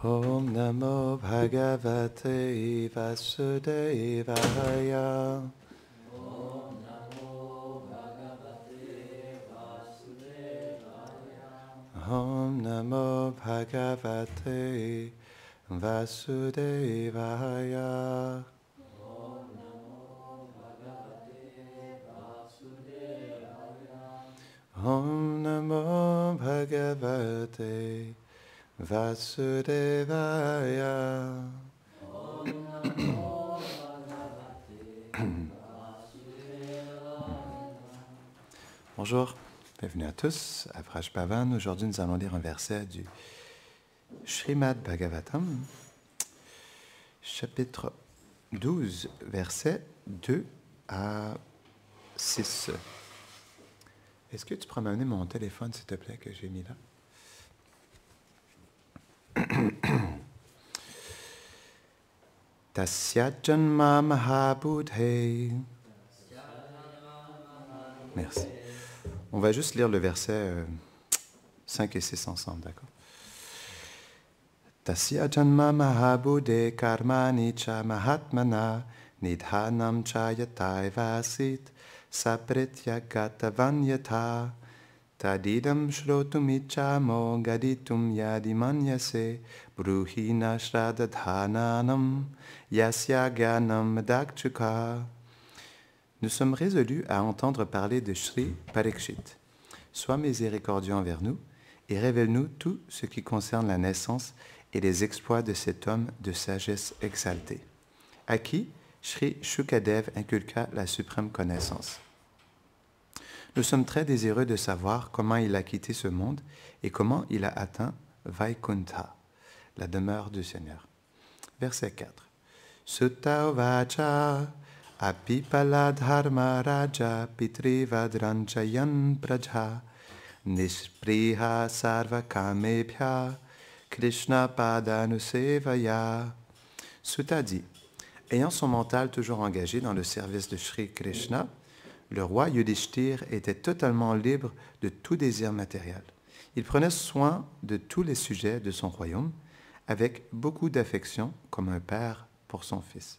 Om Namo Bhagavate Vasudevaya. Om Namo Bhagavate Vasudevaya. Om Namo Bhagavate Vasudevaya. Om Namo Bhagavate Vasudevaya. Om Namo Bhagavate Vasudevaya. Om Namo Bhagavate Vasudevaya. Bonjour, bienvenue à tous à Prajpavan. Aujourd'hui, nous allons lire un verset du Srimad Bhagavatam, chapitre 12, versets 2 à 6. Est-ce que tu pourrais m'amener mon téléphone, s'il te plaît, que j'ai mis là? Tasya janma mahabudhe. Merci. On va juste lire le verset 5 et 6 ensemble, d'accord? Tasya janma mahabudhe karmani cha mahatmana nidhanam cha yatai vasit sapritya gatavanyata tadidam shrotumichamo gaditum yadimanyase bruhina shradadhananam yasya gyanam dakchuka. Nous sommes résolus à entendre parler de Shri Parikshit. Sois miséricordieux envers nous et révèle-nous tout ce qui concerne la naissance et les exploits de cet homme de sagesse exaltée, à qui Shri Shukadev inculqua la suprême connaissance. Nous sommes très désireux de savoir comment il a quitté ce monde et comment il a atteint Vaikuntha, la demeure du Seigneur. Verset 4. Sutta vacha apipala dharma raja pitri vadranchayan praja nispriha sarva kamebhya Krishna padanusevaya. Sutta dit, ayant son mental toujours engagé dans le service de Shri Krishna, le roi Yudhishthir était totalement libre de tout désir matériel. Il prenait soin de tous les sujets de son royaume avec beaucoup d'affection comme un père pour son fils.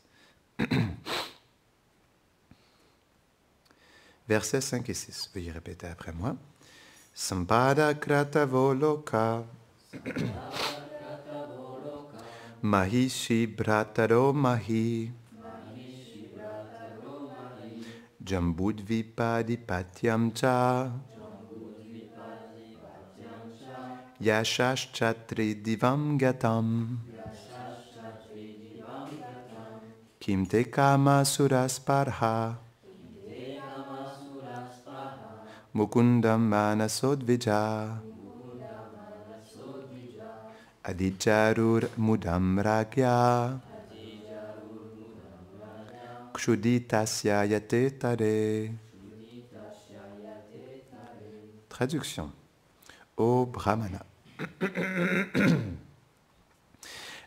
Versets 5 et 6. Veuillez répéter après moi. Sampada kratavo loka Mahishi brataro mahi Jambudvipadipatiam cha Yashashchatri divam gatam Kimte kama surasparha Mukundam manasodvija Adicharur mudam ragya Kshuditasya yate tare. Traduction. Ô Brahmana.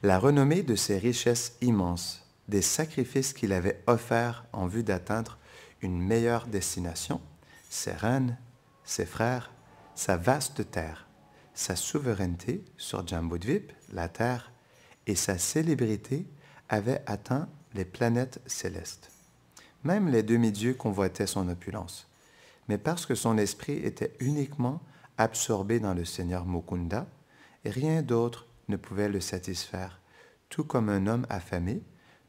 La renommée de ses richesses immenses, des sacrifices qu'il avait offerts en vue d'atteindre une meilleure destination, ses reines, ses frères, sa vaste terre, sa souveraineté sur Jambudvip, la terre, et sa célébrité avaient atteint les planètes célestes. Même les demi-dieux convoitaient son opulence. Mais parce que son esprit était uniquement absorbé dans le Seigneur Mukunda, rien d'autre ne pouvait le satisfaire, tout comme un homme affamé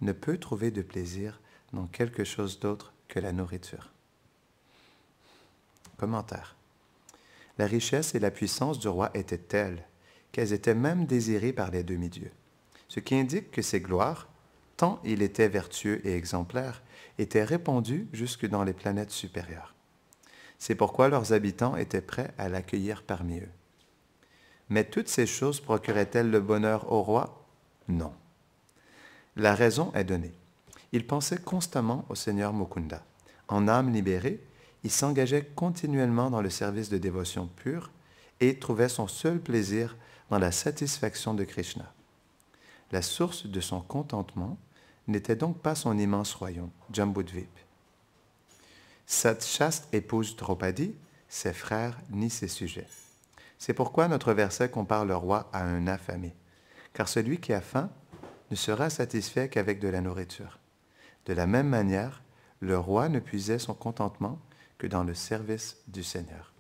ne peut trouver de plaisir dans quelque chose d'autre que la nourriture. Commentaire. La richesse et la puissance du roi étaient telles qu'elles étaient même désirées par les demi-dieux, ce qui indique que ses gloires, tant il était vertueux et exemplaire, étaient répandues jusque dans les planètes supérieures. C'est pourquoi leurs habitants étaient prêts à l'accueillir parmi eux. Mais toutes ces choses procuraient-elles le bonheur au roi? Non. La raison est donnée. Il pensait constamment au Seigneur Mukunda. En âme libérée, il s'engageait continuellement dans le service de dévotion pure et trouvait son seul plaisir dans la satisfaction de Krishna. La source de son contentement n'était donc pas son immense royaume, Jambudvip. Cette chaste épouse Draupadi, ses frères ni ses sujets. C'est pourquoi notre verset compare le roi à un affamé, car celui qui a faim ne sera satisfait qu'avec de la nourriture. De la même manière, le roi ne puisait son contentement que dans le service du Seigneur.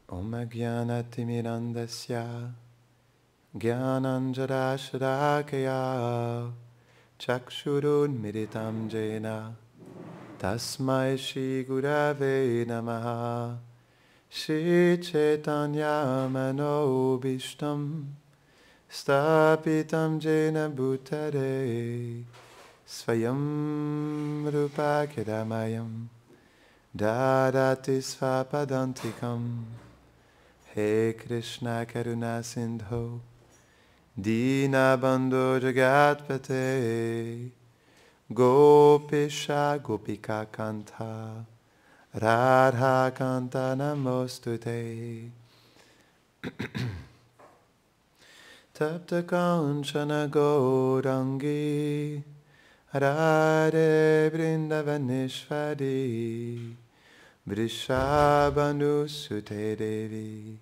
Om Agyanatimirandasya Gyananjarashrakaya Chakshurunmiritam Jena Tasmai Shri Gurave Namaha Shri Chaitanya Manobishtam Stapitam Jena Bhutare Svayam Rupa Kedamayam Dadati Svapadantikam He Krishna Karuna Sindho Dinabandho Jagatpate Gopisha Gopika Kanta Radha Kanta Namostute Tapta Kanchana Gaurangi Radhe Vrindavaneshwari Vrishabhanu Sute Devi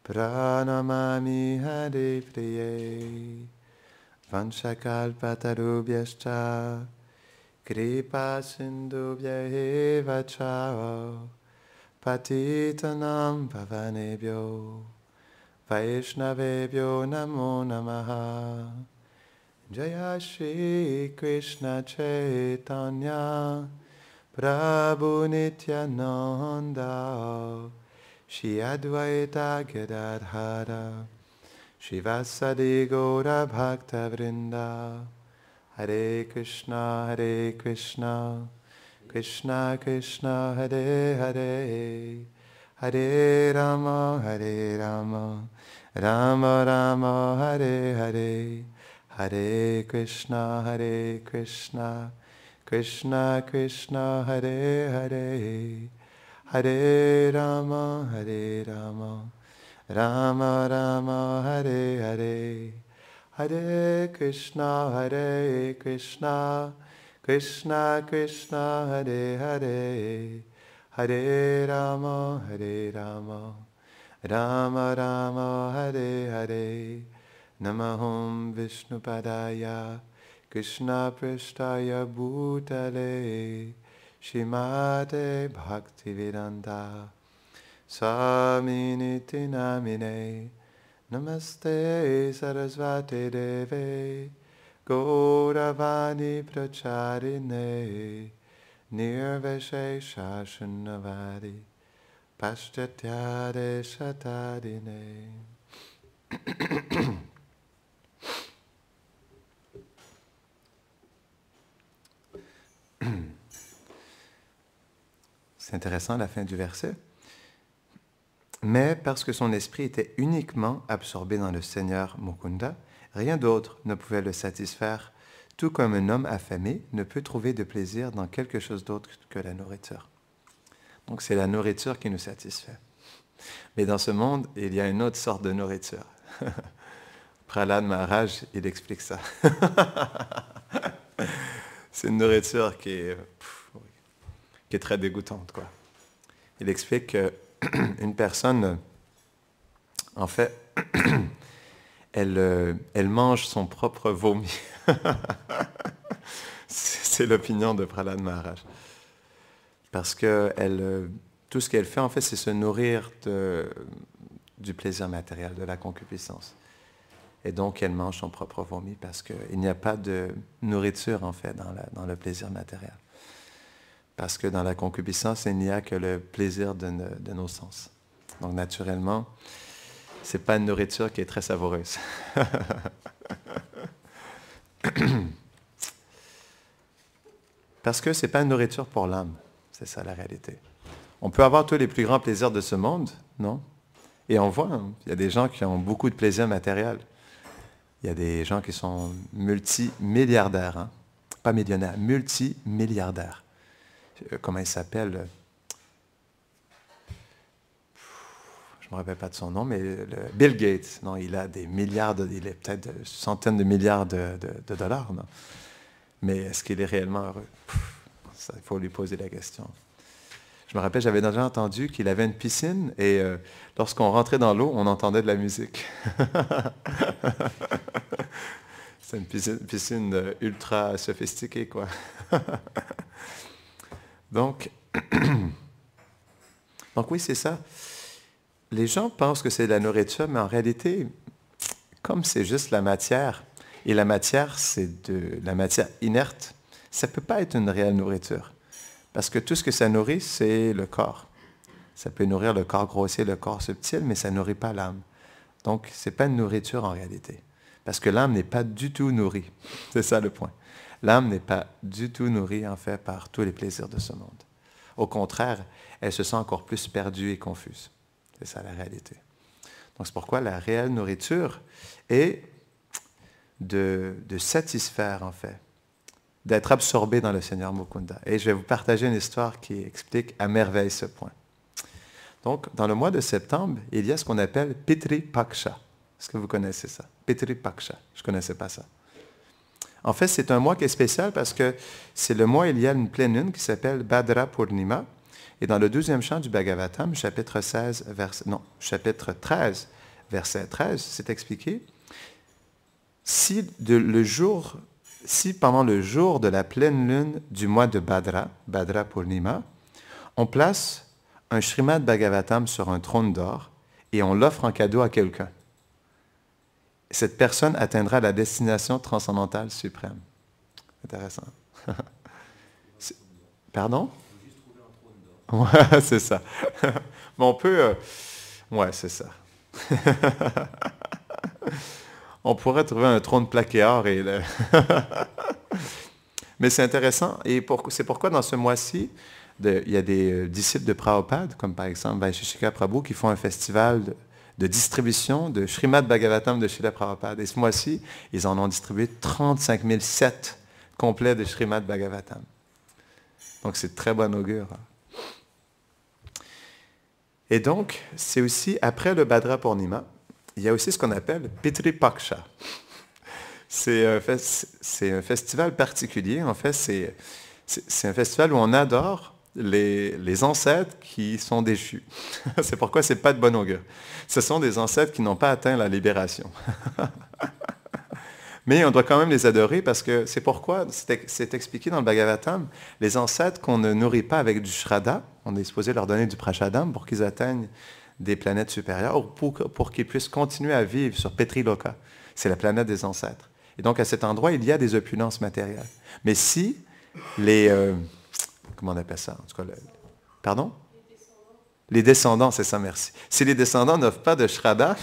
Pranamami Hare Priye Vanchakalpatarubhyascha Kripa Sindhubhya Eva Cha Patitanam Pavanebhyo Vaishnavebhyo Namo Namaha Jaya Shri Krishna Chaitanya Prabhu Nityananda Shri Advaita Gadadhara Shivasadi Gaura Bhakta Vrinda Hare Krishna Krishna Krishna Hare Hare Hare Rama Rama Rama Hare Hare Hare Krishna Krishna Krishna Hare Hare Hare Rama Rama Rama Hare Hare Hare Krishna Krishna Krishna Hare Hare Hare Rama Rama Rama Hare Hare Namaham Vishnupadaya Krishna Prishtaya Bhutale Shrimate Bhaktivedanta Swaminiti Namine Namaste Sarasvati Deve Gauravani Pracharine Nirveshesha Shunnavadi Paschatya Shatadine. C'est intéressant la fin du verset. Mais parce que son esprit était uniquement absorbé dans le Seigneur Mukunda, rien d'autre ne pouvait le satisfaire, tout comme un homme affamé ne peut trouver de plaisir dans quelque chose d'autre que la nourriture. Donc c'est la nourriture qui nous satisfait. Mais dans ce monde, il y a une autre sorte de nourriture. Prahlad Maharaj, il explique ça. C'est une nourriture qui est très dégoûtante, quoi. Il explique qu'une personne, en fait, elle mange son propre vomi. C'est l'opinion de Prahlad Maharaj. Parce que tout ce qu'elle fait, en fait, c'est se nourrir du plaisir matériel, de la concupiscence. Et donc, elle mange son propre vomi parce qu'il n'y a pas de nourriture, en fait, dans le plaisir matériel. Parce que dans la concupiscence, il n'y a que le plaisir de nos sens. Donc, naturellement, ce n'est pas une nourriture qui est très savoureuse. Parce que ce n'est pas une nourriture pour l'âme. C'est ça la réalité. On peut avoir tous les plus grands plaisirs de ce monde, non? Et on voit, il y a des gens qui ont beaucoup de plaisir matériel. Il y a des gens qui sont multimilliardaires, pas millionnaires, multimilliardaires. Comment il s'appelle? Je ne me rappelle pas de son nom, mais Bill Gates, non, il a des milliards, il est peut-être centaines de milliards de dollars, non? Mais est-ce qu'il est réellement heureux? Il faut lui poser la question. Je me rappelle, j'avais déjà entendu qu'il avait une piscine et lorsqu'on rentrait dans l'eau, on entendait de la musique. C'est une piscine ultra sophistiquée, quoi. Donc, donc oui, c'est ça. Les gens pensent que c'est de la nourriture, mais en réalité, comme c'est juste la matière, et la matière, c'est de la matière inerte, ça ne peut pas être une réelle nourriture. Parce que tout ce que ça nourrit, c'est le corps. Ça peut nourrir le corps grossier, le corps subtil, mais ça ne nourrit pas l'âme. Donc, ce n'est pas une nourriture en réalité. Parce que l'âme n'est pas du tout nourrie. C'est ça le point. L'âme n'est pas du tout nourrie, en fait, par tous les plaisirs de ce monde. Au contraire, elle se sent encore plus perdue et confuse. C'est ça la réalité. Donc, c'est pourquoi la réelle nourriture est de satisfaire, en fait, d'être absorbé dans le Seigneur Mukunda. Et je vais vous partager une histoire qui explique à merveille ce point. Donc, dans le mois de septembre, il y a ce qu'on appelle Pitri Paksha. Est-ce que vous connaissez ça? Pitri Paksha. Je ne connaissais pas ça. En fait, c'est un mois qui est spécial parce que c'est le mois où il y a une pleine lune qui s'appelle Bhadra Purnima. Et dans le 12e chant du Bhagavatam, chapitre 13, verset 13, c'est expliqué, si pendant le jour de la pleine lune du mois de Bhadra Purnima, on place un Srimad Bhagavatam sur un trône d'or et on l'offre en cadeau à quelqu'un, cette personne atteindra la destination transcendantale suprême. Intéressant. Pardon? Ouais, c'est ça. Mais on peut... ouais, c'est ça. On pourrait trouver un trône plaqué or et... Mais c'est intéressant. Et c'est pourquoi dans ce mois-ci, il y a des disciples de Prabhupada, comme par exemple Vaisheshika Prabhu, qui font un festival de distribution de Srimad Bhagavatam de Srila Prabhupada. Et ce mois-ci, ils en ont distribué 35 000 sets complets de Srimad Bhagavatam. Donc, c'est de très bon augure. Et donc, c'est aussi, après le Bhadra Purnima, il y a aussi ce qu'on appelle Pitri Paksha. C'est un festival particulier. En fait, c'est un festival où on adore les ancêtres qui sont déchus. C'est pourquoi ce n'est pas de bon augure. Ce sont des ancêtres qui n'ont pas atteint la libération. Mais on doit quand même les adorer parce que c'est pourquoi, c'est expliqué dans le Bhagavatam, les ancêtres qu'on ne nourrit pas avec du Shraddha, on est supposé leur donner du Prashadam pour qu'ils atteignent des planètes supérieures, ou pour qu'ils puissent continuer à vivre sur Petri Loka. C'est la planète des ancêtres. Et donc, à cet endroit, il y a des opulences matérielles. Mais si les... comment on appelle ça? En tout cas, pardon? Les descendants, c'est ça, merci. Si les descendants n'offrent pas de Shraddha,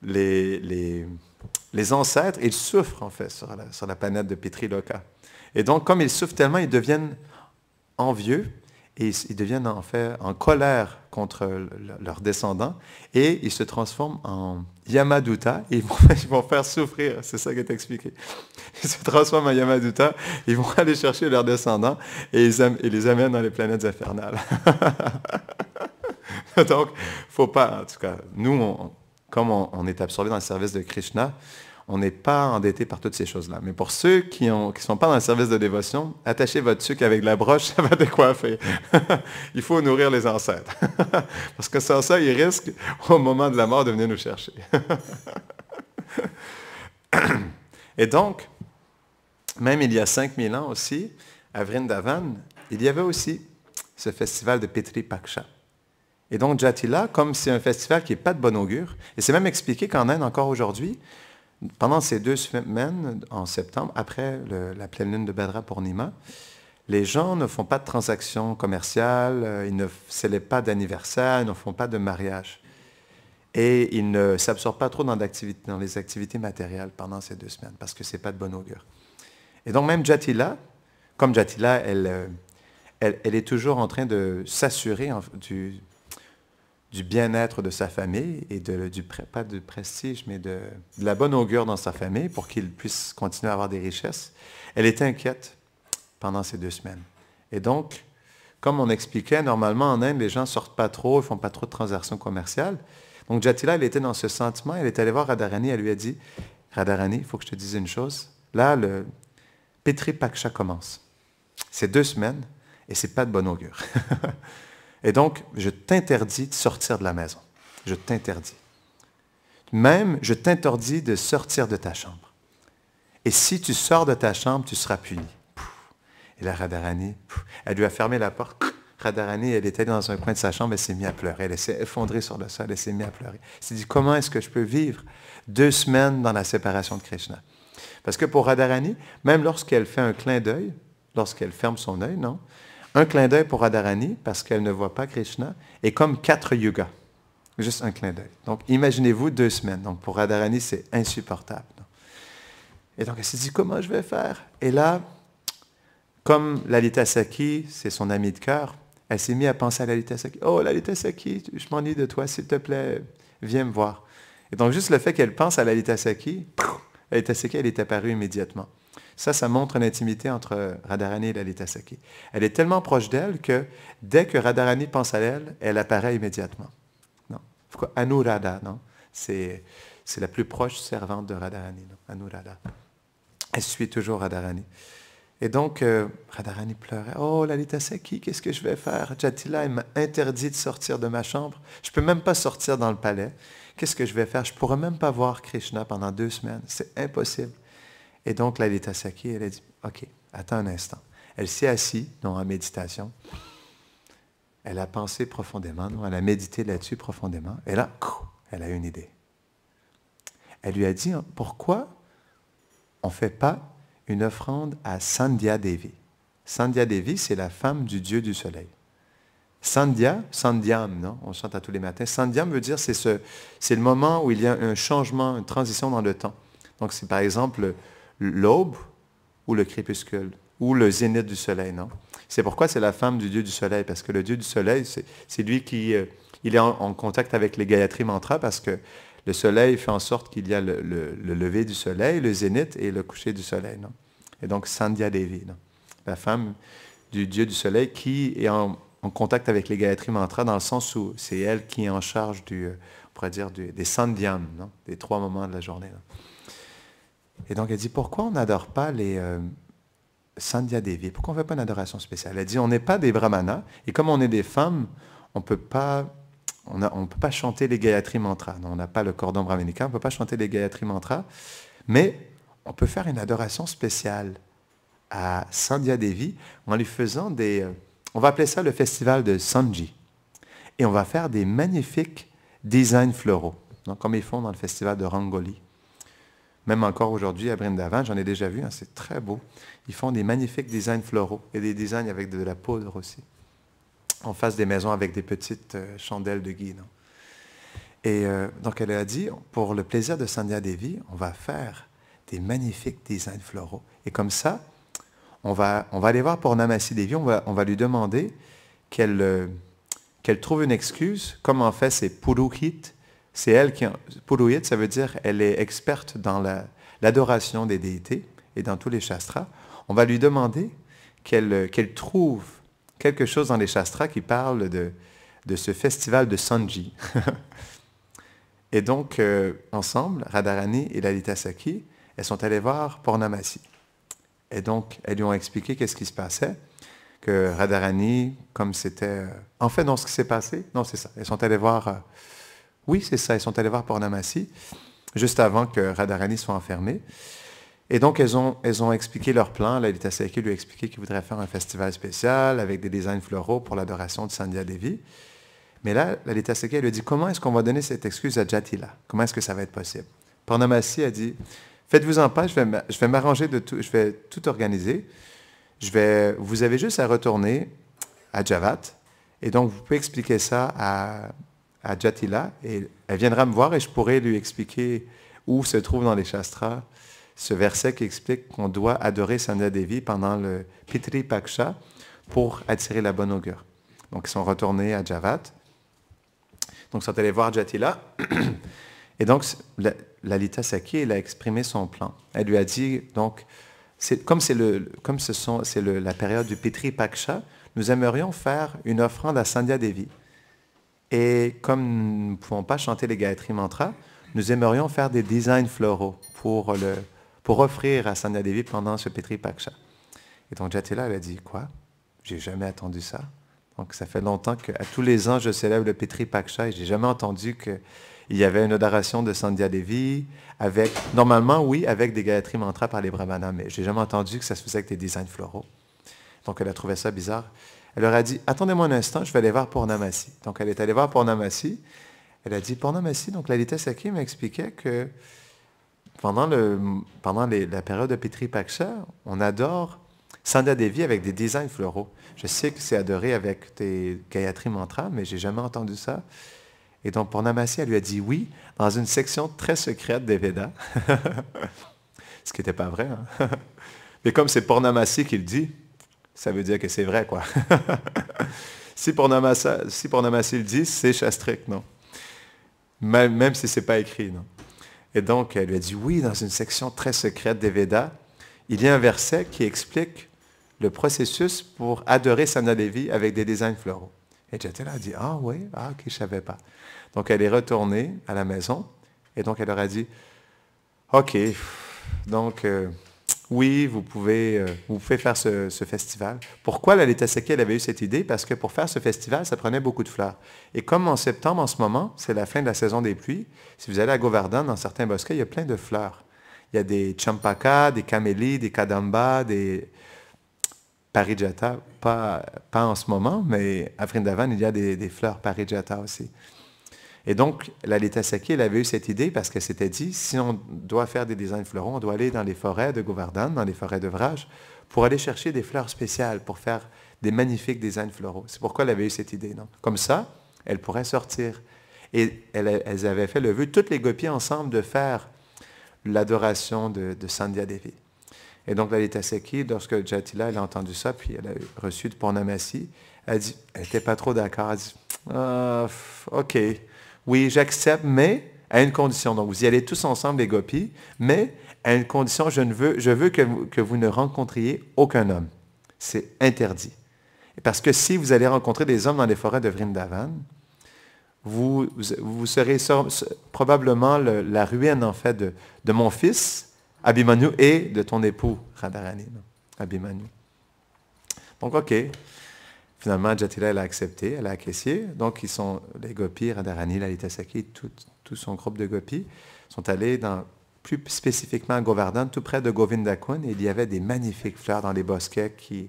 les ancêtres, ils souffrent, en fait, sur la planète de Petri Loka. Et donc, comme ils souffrent tellement, ils deviennent envieux et ils deviennent, en fait, en colère contre leurs descendants et ils se transforment en Yamaduta et ils vont faire souffrir. C'est ça qui est expliqué. Ils se transforment en Yamaduta, ils vont aller chercher leurs descendants et ils les amènent dans les planètes infernales. Donc, il ne faut pas, en tout cas, nous, comme on est absorbé dans le service de Krishna, on n'est pas endetté par toutes ces choses-là. Mais pour ceux qui ne sont pas dans le service de dévotion, attachez votre sucre avec la broche, ça va décoiffer. Il faut nourrir les ancêtres. Parce que sans ça, ils risquent, au moment de la mort, de venir nous chercher. Et donc, même il y a 5000 ans aussi, à Vrindavan, il y avait aussi ce festival de Pitri Paksha. Et donc, Jatila, comme c'est un festival qui n'est pas de bon augure, et c'est même expliqué qu'en Inde, encore aujourd'hui, pendant ces 2 semaines, en septembre, après la pleine lune de Bhadra Purnima, les gens ne font pas de transactions commerciales, ils ne célèbrent pas d'anniversaire, ils ne font pas de mariage. Et ils ne s'absorbent pas trop dans les activités matérielles pendant ces 2 semaines, parce que ce n'est pas de bon augure. Et donc même Jatila, comme Jatila, elle est toujours en train de s'assurer du bien-être de sa famille et pas de prestige, mais de la bonne augure dans sa famille pour qu'il puisse continuer à avoir des richesses. Elle était inquiète pendant ces 2 semaines. Et donc, comme on expliquait, normalement en Inde, les gens ne sortent pas trop, ils ne font pas trop de transactions commerciales. Donc Jatila, elle était dans ce sentiment, elle est allée voir Radharani, elle lui a dit, « Radharani, il faut que je te dise une chose. Là, le Pitri Paksha commence. C'est 2 semaines. Et ce n'est pas de bon augure. Et donc, je t'interdis de sortir de la maison. Je t'interdis. Même, je t'interdis de sortir de ta chambre. Et si tu sors de ta chambre, tu seras puni. Et là, Radharani, elle lui a fermé la porte. Radharani, elle était dans un coin de sa chambre, elle s'est mise à pleurer. Elle s'est effondrée sur le sol, elle s'est mise à pleurer. Elle s'est dit, comment est-ce que je peux vivre 2 semaines dans la séparation de Krishna? Parce que pour Radharani, même lorsqu'elle fait un clin d'œil, lorsqu'elle ferme son œil, non? Un clin d'œil pour Radharani, parce qu'elle ne voit pas Krishna, est comme 4 yugas. Juste un clin d'œil. Donc, imaginez-vous 2 semaines. Donc, pour Radharani, c'est insupportable. Non? Et donc, elle s'est dit, comment je vais faire? Et là, comme Lalita Sakhi, c'est son amie de cœur, elle s'est mise à penser à Lalita Sakhi. Oh, Lalita Sakhi, je m'ennuie de toi, s'il te plaît, viens me voir. Et donc, juste le fait qu'elle pense à Lalita Sakhi, elle est apparue immédiatement. Ça montre une intimité entre Radharani et Lalita Sakhi. Elle est tellement proche d'elle que dès que Radharani pense à elle, elle apparaît immédiatement. Non. Anuradha, non? C'est la plus proche servante de Radharani, non? Anuradha. Elle suit toujours Radharani. Et donc, Radharani pleurait. « Oh, Lalita Sakhi, qu'est-ce que je vais faire? Jatila, il m'a interdit de sortir de ma chambre. Je ne peux même pas sortir dans le palais. Qu'est-ce que je vais faire? Je ne pourrai même pas voir Krishna pendant 2 semaines. C'est impossible. » Et donc, Lalita Sakhi, elle a dit, « OK, attends un instant. » Elle s'est assise, donc en méditation. Elle a pensé profondément, non? Elle a médité là-dessus profondément. Et là, elle a une idée. Elle lui a dit, « Pourquoi on ne fait pas une offrande à Sandhya Devi? » Sandhya Devi, c'est la femme du dieu du soleil. Sandhya, Sandhyam, non? On chante à tous les matins. Sandhyam veut dire c'est le moment où il y a un changement, une transition dans le temps. Donc, c'est par exemple l'aube ou le crépuscule ou le zénith du soleil, non? C'est pourquoi c'est la femme du dieu du soleil, parce que le dieu du soleil, c'est lui qui il est en contact avec les Gayatri Mantras, parce que le soleil fait en sorte qu'il y a le lever du soleil, le zénith et le coucher du soleil, non? Et donc, Sandhya Devi, non? La femme du dieu du soleil qui est en contact avec les Gayatri Mantras, dans le sens où c'est elle qui est en charge on pourrait dire des Sandhyam, non? Des 3 moments de la journée. Non? Et donc, elle dit, pourquoi on n'adore pas les Sandhya Devi? Pourquoi on ne fait pas une adoration spéciale? Elle dit, on n'est pas des brahmanas, et comme on est des femmes, on ne peut pas chanter les Gayatri Mantras. Non, on n'a pas le cordon brahmanique, on ne peut pas chanter les Gayatri Mantras, mais on peut faire une adoration spéciale à Sandhya Devi en lui faisant on va appeler ça le festival de Sanji. Et on va faire des magnifiques designs floraux, donc, comme ils font dans le festival de Rangoli. Même encore aujourd'hui à Vrindavan, j'en ai déjà vu, hein, c'est très beau. Ils font des magnifiques designs floraux et des designs avec de la poudre aussi. On fasse des maisons avec des petites chandelles de ghee. Non? Et donc elle a dit, pour le plaisir de Sandhya Devi, on va faire des magnifiques designs floraux. Et comme ça, on va aller voir Purnamasi Devi, on va lui demander qu'elle trouve une excuse, comme en fait c'est Purohit. C'est elle qui... Purohit, ça veut dire elle est experte dans l'adoration des déités et dans tous les shastras. On va lui demander qu'elle trouve quelque chose dans les shastras qui parle de ce festival de Sanji. Et donc, ensemble, Radharani et Lalita Sakhi, elles sont allées voir Purnamasi. Et donc, elles lui ont expliqué qu'est-ce qui se passait, que Radharani, comme c'était... En fait, non, ce qui s'est passé, non, c'est ça. Elles sont allées voir... Oui, c'est ça, elles sont allées voir Purnamasi, juste avant que Radharani soit enfermée. Et donc, elles ont expliqué leur plan. Lalita Sakhi lui a expliqué qu'il voudrait faire un festival spécial avec des designs floraux pour l'adoration de Sandhya Devi. Mais là, Lalita Sakhi, elle lui a dit, comment est-ce qu'on va donner cette excuse à Jatila? Comment est-ce que ça va être possible? Purnamasi a dit, faites-vous en pas, je vais m'arranger de tout, je vais tout organiser. Vous avez juste à retourner à Javat, et donc vous pouvez expliquer ça à Jatila, et elle viendra me voir et je pourrai lui expliquer où se trouve dans les Shastras ce verset qui explique qu'on doit adorer Sandhya Devi pendant le Pitri Paksha pour attirer la bonne augure. Donc ils sont retournés à Javat. Donc ils sont allés voir Jatila. Et donc Lalita Sakhi, elle a exprimé son plan. Elle lui a dit, donc, comme c'est la période du Pitri Paksha, nous aimerions faire une offrande à Sandhya Devi. Et comme nous ne pouvons pas chanter les Gayatri Mantras, nous aimerions faire des designs floraux pour offrir à Sandhya Devi pendant ce Pitri Paksha. Et donc Jatila, elle a dit, quoi? J'ai jamais attendu ça. Donc, ça fait longtemps qu'à tous les ans, je célèbre le Pitri Paksha et j'ai jamais entendu qu'il y avait une adoration de Sandhya Devi avec, normalement, oui, avec des Gayatri Mantras par les Brahmanas, mais j'ai jamais entendu que ça se faisait avec des designs floraux. Donc, elle a trouvé ça bizarre. Elle leur a dit, attendez-moi un instant, je vais aller voir Purnamasi. Donc, elle est allée voir Purnamasi. Elle a dit, Purnamasi, donc Lalita Sakhi m'expliquait que pendant la période de Pitri Paksha, on adore Sandhya Devi avec des designs floraux. Je sais que c'est adoré avec des Gayatri Mantras, mais j'ai jamais entendu ça. Et donc, Purnamasi, elle lui a dit oui, dans une section très secrète des Védas. Ce qui n'était pas vrai. Hein? Mais comme c'est Purnamasi qui le dit, ça veut dire que c'est vrai, quoi. Si Purnamasi le dit, c'est shastrique, non? Même si ce n'est pas écrit, non? Et donc, elle lui a dit oui, dans une section très secrète des Védas, il y a un verset qui explique le processus pour adorer Sandhya Devi avec des designs floraux. Et Jatila a dit, ah oui, ah ok, je ne savais pas. Donc, elle est retournée à la maison et donc elle leur a dit, ok, donc oui, vous pouvez faire ce festival. Pourquoi Lalita Sakhi, elle avait eu cette idée? Parce que pour faire ce festival, ça prenait beaucoup de fleurs. Et comme en septembre, en ce moment, c'est la fin de la saison des pluies, si vous allez à Govardhan, dans certains bosquets, il y a plein de fleurs. Il y a des champaka, des camélies, des kadamba, des parijata, pas en ce moment, mais à Vrindavan, il y a des fleurs parijata aussi. Et donc, Lalita Sakhi, elle avait eu cette idée parce qu'elle s'était dit, si on doit faire des designs floraux, on doit aller dans les forêts de Govardhan, dans les forêts de Vraj, pour aller chercher des fleurs spéciales, pour faire des magnifiques designs floraux. C'est pourquoi elle avait eu cette idée. Non? Comme ça, elle pourrait sortir. Et elles avaient fait le vœu, toutes les gopis ensemble, de faire l'adoration de Sandhya Devi. Et donc, Lalita Sakhi, lorsque Jatila elle a entendu ça, puis elle a reçu de Purnamasi, elle n'était pas trop d'accord. Elle a dit, OK, oui, j'accepte, mais à une condition. Donc, vous y allez tous ensemble, les gopis, mais à une condition, je veux que vous ne rencontriez aucun homme. C'est interdit. Parce que si vous allez rencontrer des hommes dans les forêts de Vrindavan, vous serez probablement la ruine, en fait, de mon fils, Abhimanyu, et de ton époux, Radharani, Abhimanyu. Donc, OK. Finalement, Jatila, elle a accepté, elle a acquiescé. Donc, ils sont les gopis, Radharani, Lalita Sakhi, tout son groupe de gopis, sont allés plus spécifiquement à Govardhan, tout près de Govindakun, et il y avait des magnifiques fleurs dans les bosquets qui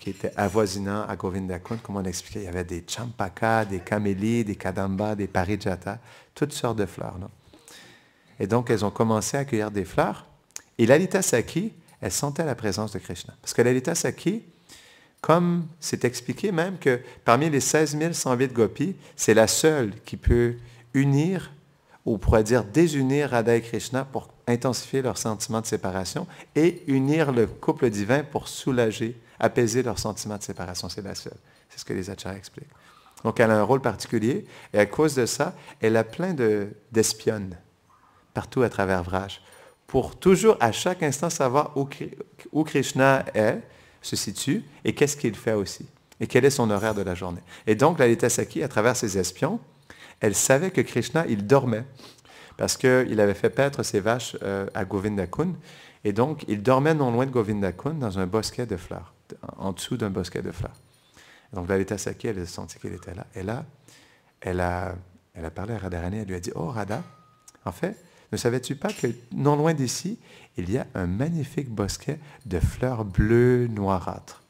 étaient avoisinants à Govindakun. Comme on expliquait, il y avait des champaka, des camélies, des kadamba, des parijata, toutes sortes de fleurs. Non? Et donc, elles ont commencé à accueillir des fleurs. Et Lalita Sakhi, elle sentait la présence de Krishna. Parce que Lalita Sakhi, comme c'est expliqué même que parmi les 16 108 gopis, c'est la seule qui peut unir, ou on pourrait dire désunir Radha et Krishna pour intensifier leur sentiment de séparation et unir le couple divin pour soulager, apaiser leur sentiment de séparation. C'est la seule. C'est ce que les acharyas expliquent. Donc, elle a un rôle particulier et à cause de ça, elle a plein d'espionnes partout à travers Vraj pour toujours, à chaque instant, savoir où Krishna se situe et qu'est-ce qu'il fait aussi et quel est son horaire de la journée. Et donc, Lalita Sakhi, à travers ses espions, elle savait que Krishna, il dormait parce qu'il avait fait paître ses vaches à Govindakun et donc, il dormait non loin de Govindakun dans un bosquet de fleurs, en dessous d'un bosquet de fleurs. Et donc, Lalita Sakhi, elle a senti qu'il était là. Et là, elle a parlé à Radharani, elle lui a dit, « Oh Radha, en fait, ne savais-tu pas que non loin d'ici, il y a un magnifique bosquet de fleurs bleues noirâtres.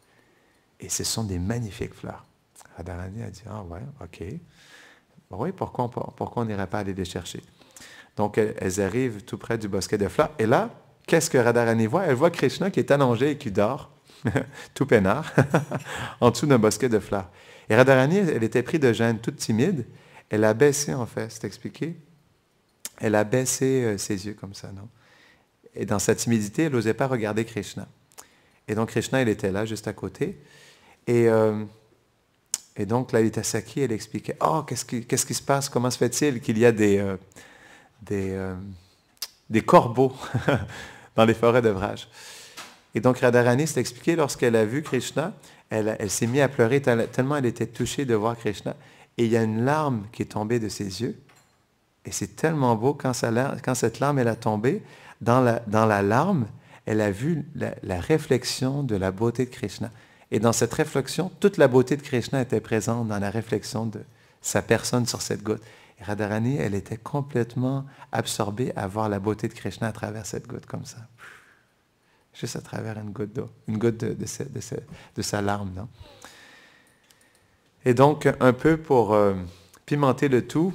Et ce sont des magnifiques fleurs. » Radharani a dit, « Ah ouais, ok. Oui, pourquoi on n'irait pas aller les chercher? » Donc, elles arrivent tout près du bosquet de fleurs. Et là, qu'est-ce que Radharani voit? Elle voit Krishna qui est allongé et qui dort, tout peinard, en dessous d'un bosquet de fleurs. Et Radharani, elle était prise de gêne, toute timide. Elle a baissé, en fait, c'est expliqué. Elle a baissé ses yeux comme ça, non? Et dans sa timidité, elle n'osait pas regarder Krishna. Et donc, Krishna, il était là, juste à côté. Et donc, Lalita Sakhi, elle expliquait, « Oh, qu'est-ce qui se passe? Comment se fait-il qu'il y a des corbeaux dans les forêts de Vraj? » Et donc, Radharani s'est expliqué, lorsqu'elle a vu Krishna, elle s'est mise à pleurer tellement elle était touchée de voir Krishna. Et il y a une larme qui est tombée de ses yeux. Et c'est tellement beau, quand cette larme elle a tombé, dans la larme, elle a vu la réflexion de la beauté de Krishna. Et dans cette réflexion, toute la beauté de Krishna était présente dans la réflexion de sa personne sur cette goutte. Et Radharani, elle était complètement absorbée à voir la beauté de Krishna à travers cette goutte, comme ça. Juste à travers une goutte d'eau, une goutte de sa larme. Non? Et donc, un peu pour pimenter le tout,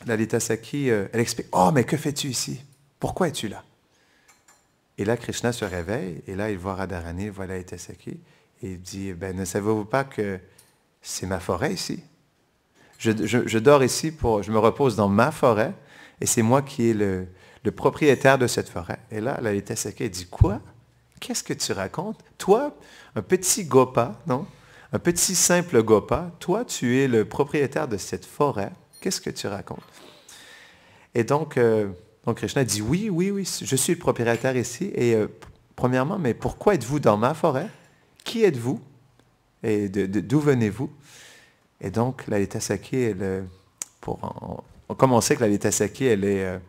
Lalita Sakhi, elle explique, « Oh, mais que fais-tu ici? Pourquoi es-tu là? » Et là, Krishna se réveille, et là, il voit Radharani, il voit Lalita Sakhi, et il dit, « Ben, ne savez-vous pas que c'est ma forêt ici? Je dors ici, je me repose dans ma forêt, et c'est moi qui est le propriétaire de cette forêt. » Et là, Lalita Sakhi, elle dit, « Quoi? Qu'est-ce que tu racontes? Toi, un petit gopa, non? Un petit simple gopa, toi, tu es le propriétaire de cette forêt. Qu'est-ce que tu racontes? » Et donc Krishna dit, oui, je suis le propriétaire ici. Et premièrement, mais pourquoi êtes-vous dans ma forêt? Qui êtes-vous? Et d'où venez-vous? Et donc, Lalita Sakhi, comme on sait que Lalita Sakhi, elle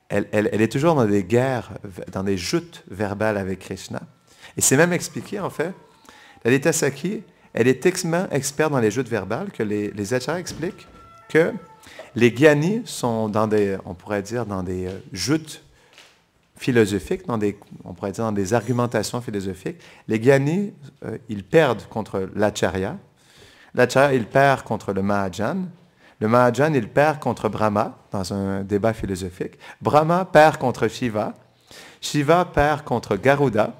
est toujours dans des guerres, dans des joutes verbales avec Krishna. Et c'est même expliqué, en fait, Lalita Sakhi, elle est extrêmement experte dans les joutes verbales, que les acharyas expliquent que les gyanis sont on pourrait dire, dans des joutes philosophiques, on pourrait dire dans des argumentations philosophiques. Les gyanis, ils perdent contre l'acharya. L'acharya, il perd contre le Mahajan. Le Mahajan, il perd contre Brahma dans un débat philosophique. Brahma perd contre Shiva. Shiva perd contre Garuda.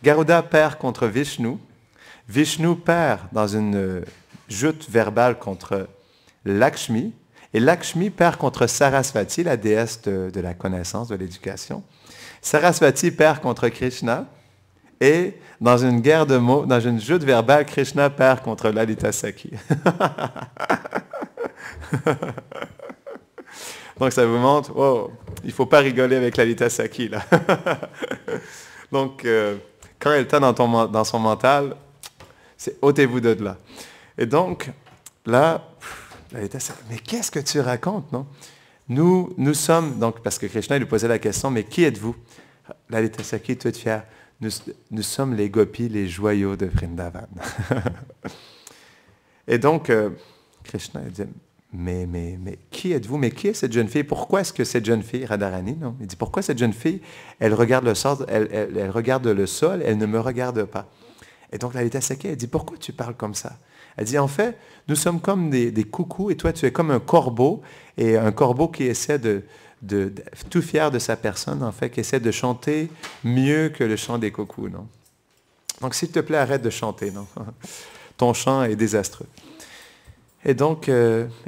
Garuda perd contre Vishnu. Vishnu perd dans une joute verbale contre Lakshmi. Et Lakshmi perd contre Sarasvati, la déesse de la connaissance, de l'éducation. Sarasvati perd contre Krishna. Et dans une guerre de mots, dans une joute verbale, Krishna perd contre Lalita Sakhi. Donc ça vous montre, oh, il ne faut pas rigoler avec Lalita Sakhi, là. Donc, quand elle est dans son mental, ôtez-vous de là. Et donc, là, Lalita Sakhi, mais qu'est-ce que tu racontes, non? Nous sommes, donc, parce que Krishna lui posait la question, mais qui êtes-vous? Lalita Sakhi, toute fière, nous sommes les gopis, les joyaux de Vrindavan. Et donc, Krishna dit, mais qui êtes-vous? Mais qui est cette jeune fille? Pourquoi est-ce que cette jeune fille, Radharani, non? Il dit, pourquoi cette jeune fille, elle regarde le sol, elle regarde le sol, elle ne me regarde pas. Et donc, Lalita Sakhi, elle dit, pourquoi tu parles comme ça? Elle dit, en fait, nous sommes comme des coucous, et toi, tu es comme un corbeau, et un corbeau qui essaie tout fier de sa personne, en fait, qui essaie de chanter mieux que le chant des coucous, non? Donc, s'il te plaît, arrête de chanter, non? Ton chant est désastreux. Et donc,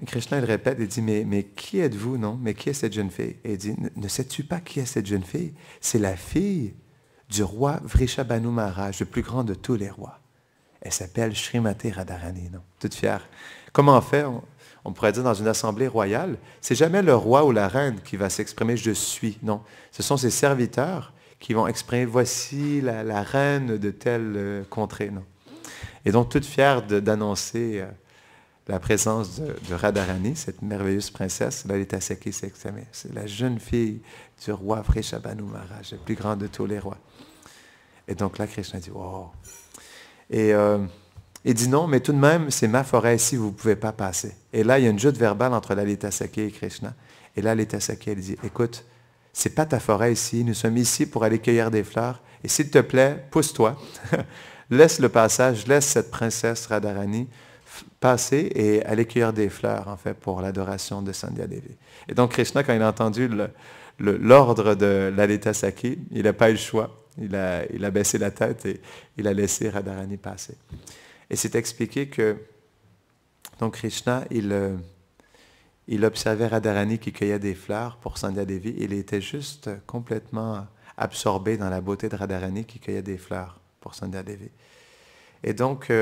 Krishna, il répète, il dit, mais qui êtes-vous, non? Mais qui est cette jeune fille? Et il dit, ne sais-tu pas qui est cette jeune fille? C'est la fille du roi Vrishabhanu Maharaj, le plus grand de tous les rois. Elle s'appelle Srimati Radharani, non? Toute fière. Comment faire? On pourrait dire dans une assemblée royale, c'est jamais le roi ou la reine qui va s'exprimer « je suis », non. Ce sont ses serviteurs qui vont exprimer « voici la reine de telle contrée », non. Et donc, toute fière d'annoncer la présence de Radharani, cette merveilleuse princesse, Lalita Sakhi s'est exprimée. C'est la jeune fille du roi Vrishabhanu Maharaj, le plus grand de tous les rois. Et donc là, Krishna dit « wow ». Et il dit non, mais tout de même, c'est ma forêt ici, vous ne pouvez pas passer. Et là, il y a une joute verbale entre Lalita Sakhi et Krishna. Et là, Lalita Sakhi, elle dit, écoute, c'est pas ta forêt ici, nous sommes ici pour aller cueillir des fleurs. Et s'il te plaît, pousse-toi, laisse le passage, laisse cette princesse Radharani passer et aller cueillir des fleurs, en fait, pour l'adoration de Sandhya Devi. Et donc, Krishna, quand il a entendu l'ordre de Lalita Sakhi, il n'a pas eu le choix. Il a baissé la tête et il a laissé Radharani passer. Et c'est expliqué que donc Krishna, il observait Radharani qui cueillait des fleurs pour Sandhya Devi. Il était juste complètement absorbé dans la beauté de Radharani qui cueillait des fleurs pour Sandhya Devi. Et donc,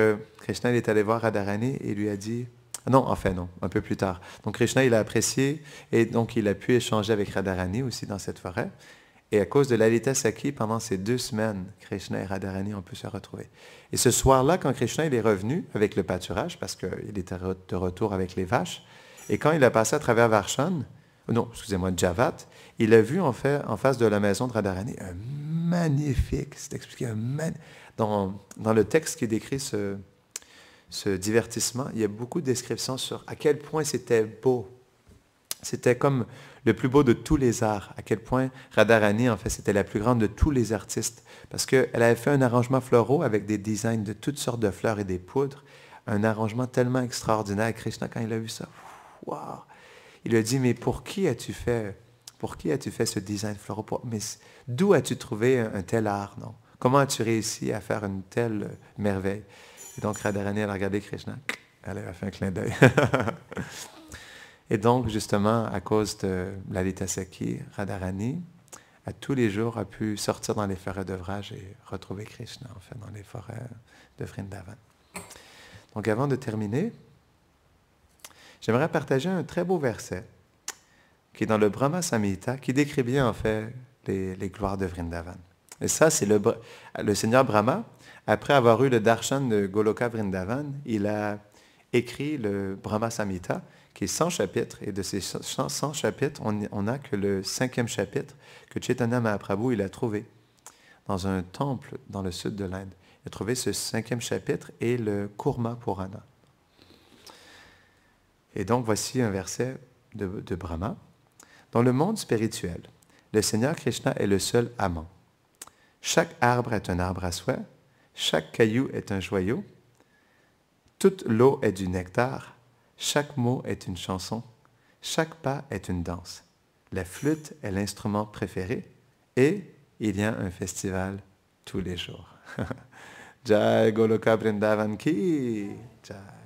Krishna, il est allé voir Radharani et lui a dit... Non, enfin non, un peu plus tard. Donc Krishna, il a apprécié et donc il a pu échanger avec Radharani aussi dans cette forêt. Et à cause de Lalita Sakhi, pendant ces 2 semaines, Krishna et Radharani ont pu se retrouver. Et ce soir-là, quand Krishna il est revenu avec le pâturage, parce qu'il était de retour avec les vaches, et quand il a passé à travers Varshan, Javat, il a vu en fait, en face de la maison de Radharani, un magnifique, c'est expliqué, dans le texte qui décrit ce divertissement, il y a beaucoup de descriptions sur à quel point c'était beau. C'était comme le plus beau de tous les arts. À quel point Radharani, en fait, c'était la plus grande de tous les artistes. Parce qu'elle avait fait un arrangement floraux avec des designs de toutes sortes de fleurs et des poudres. Un arrangement tellement extraordinaire. Krishna, quand il a vu ça, wow! Il lui a dit, mais pour qui as-tu fait ce design floral? Mais d'où as-tu trouvé un tel art, non? Comment as-tu réussi à faire une telle merveille? Et donc Radharani, elle a regardé Krishna. Elle a fait un clin d'œil. Et donc, justement, à cause de Lalita Sakhi, Radharani, à tous les jours, a pu sortir dans les forêts d'Ovraj et retrouver Krishna, en fait, dans les forêts de Vrindavan. Donc, avant de terminer, j'aimerais partager un très beau verset qui est dans le Brahma Samhita, qui décrit bien, en fait, les gloires de Vrindavan. Et ça, c'est le Seigneur Brahma, après avoir eu le darshan de Goloka Vrindavan, il a écrit le Brahma Samhita, qui est 100 chapitres, et de ces 100 chapitres, on n'a que le 5e chapitre que Chaitanya Mahaprabhu il a trouvé dans un temple dans le sud de l'Inde. Il a trouvé ce 5e chapitre et le Kurma Purana. Et donc, voici un verset de Brahma. Dans le monde spirituel, le Seigneur Krishna est le seul amant. Chaque arbre est un arbre à souhait, chaque caillou est un joyau, toute l'eau est du nectar, chaque mot est une chanson, chaque pas est une danse. La flûte est l'instrument préféré et il y a un festival tous les jours. Jai Goloka Vrindavan ki Jai.